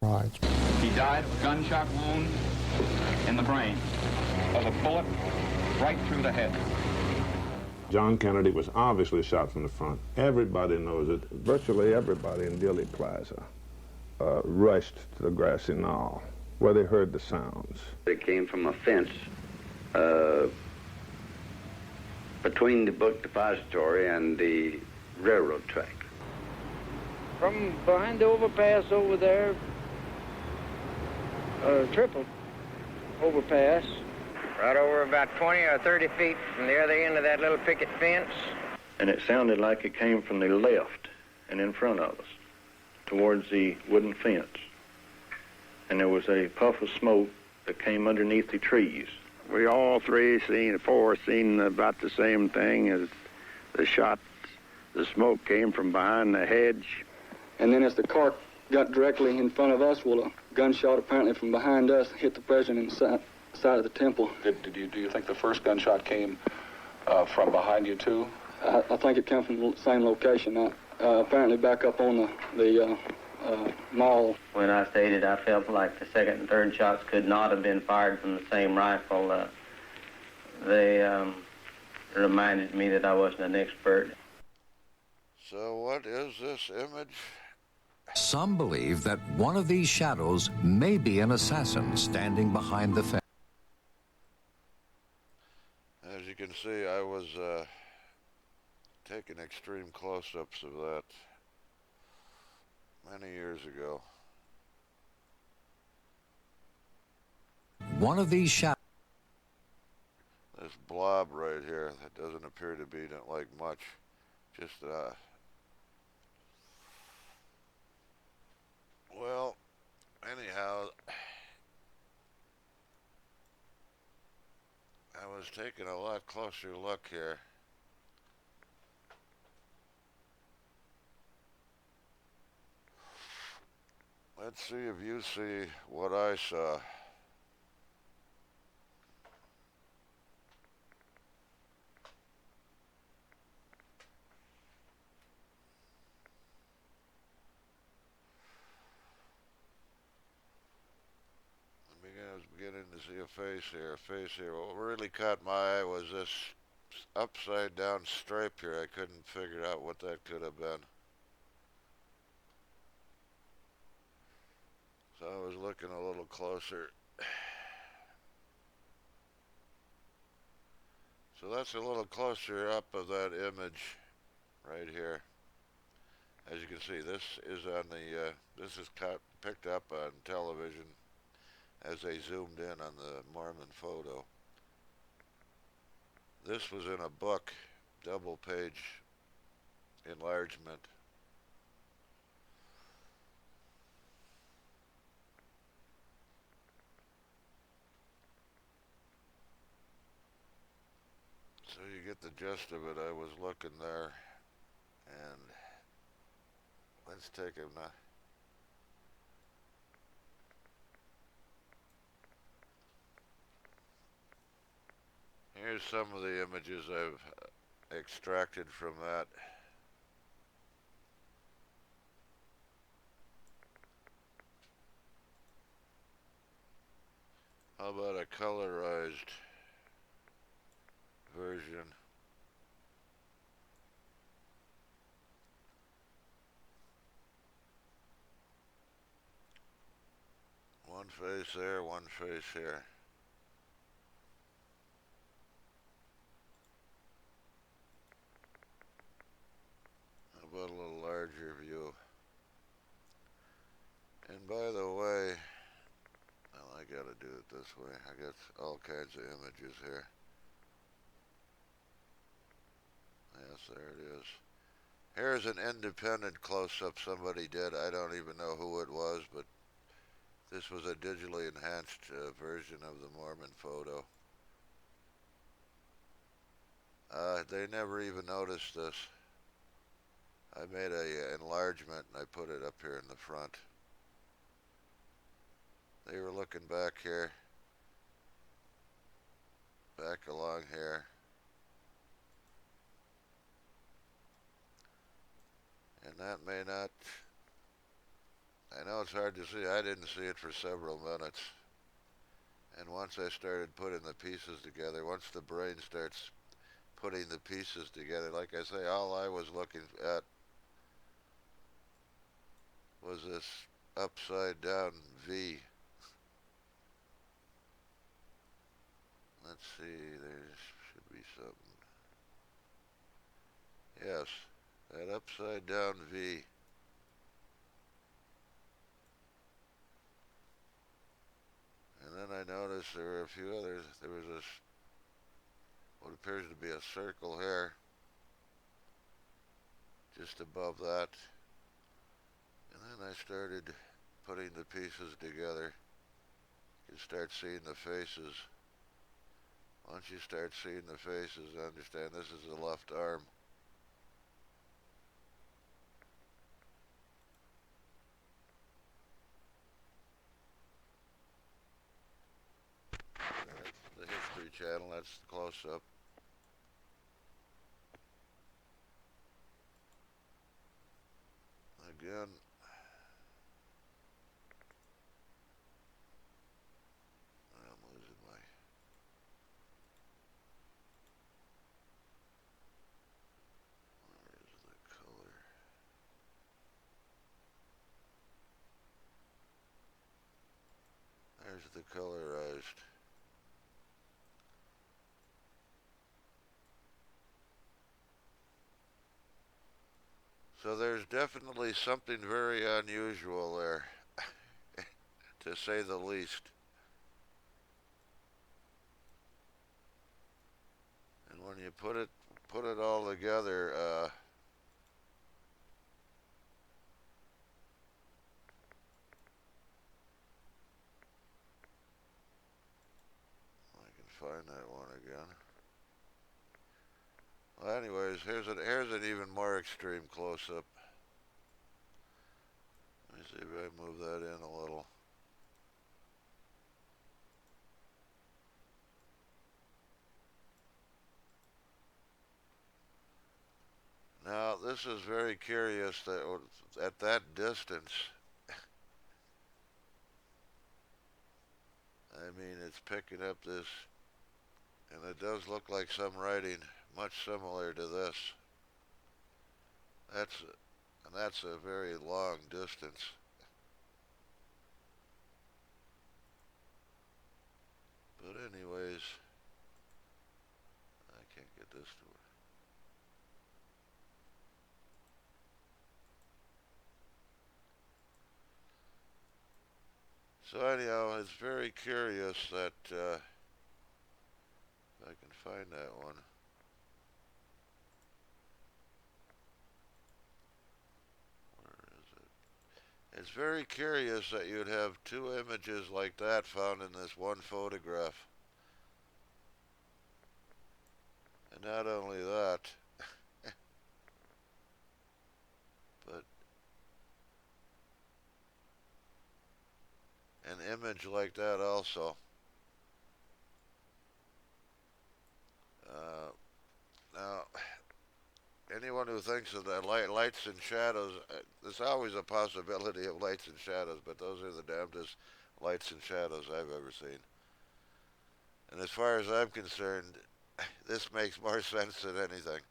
Right. He died of a gunshot wound in the brain, of a bullet right through the head. John Kennedy was obviously shot from the front. Everybody knows it. Virtually everybody in Dealey Plaza rushed to the Grassy Knoll, where they heard the sounds. It came from a fence between the book depository and the railroad track. From behind the overpass over there, triple overpass. Right over about 20 or 30 feet from the other end of that little picket fence. And it sounded like it came from the left and in front of us, towards the wooden fence. And there was a puff of smoke that came underneath the trees. We all four seen about the same thing as the shot. The smoke came from behind the hedge. And then as the car got directly in front of us, well, a gunshot apparently from behind us hit the president's side of the temple. Do you think the first gunshot came from behind you too? I think it came from the same location. Apparently back up on the mall. When I stated I felt like the second and third shots could not have been fired from the same rifle, they reminded me that I wasn't an expert. So what is this image? Some believe that one of these shadows may be an assassin standing behind the fence. As you can see, I was taking extreme close-ups of that many years ago. One of these shadows. This blob right here, that doesn't appear to be like much. Just, well, anyhow, I was taking a lot closer look here. Let's see if you see what I saw. Beginning to see a face here. What really caught my eye was this upside down stripe here. I couldn't figure out what that could have been. So I was looking a little closer. So that's a little closer up of that image right here. As you can see, this is on the, this is picked up on television as they zoomed in on the Mormon photo. This was in a book, double page enlargement. So you get the gist of it. I was looking there, and let's take him now. Here's some of the images I've extracted from that. How about a colorized version? One face there, one face here. How about a little larger view? And by the way, well, I gotta do it this way. I got all kinds of images here. Yes, there it is. Here's an independent close-up somebody did. I don't even know who it was, but this was a digitally enhanced version of the Mormon photo. They never even noticed this. I made a enlargement and I put it up here in the front. They were looking back here, back along here. And that may not, I know it's hard to see. I didn't see it for several minutes. And once I started putting the pieces together, once the brain starts putting the pieces together, like I say, all I was looking at was this upside down V. Let's see, there should be something. Yes, that upside down V. And then I noticed there were a few others. There was this, what appears to be a circle here, just above that. And then I started putting the pieces together. You start seeing the faces. Once you start seeing the faces, understand this is the left arm. That's the History Channel, that's the close-up. Again, I'm losing my... Where is the color? There's the colorized. So there's definitely something very unusual there, to say the least. And when you put it all together, I can find that one again. Well, anyways, here's an even more extreme close-up. Let me see if I move that in a little. Now, this is very curious that at that distance, I mean, it's picking up this, and it does look like some writing much similar to this. That's a very long distance. But anyways, I can't get this to work. So anyhow, it's very curious that, if I can find that one. Where is it? It's very curious that you'd have two images like that found in this one photograph. And not only that, but an image like that also. Now, anyone who thinks of that lights and shadows, there's always a possibility of lights and shadows, but those are the damnedest lights and shadows I've ever seen. And as far as I'm concerned, this makes more sense than anything.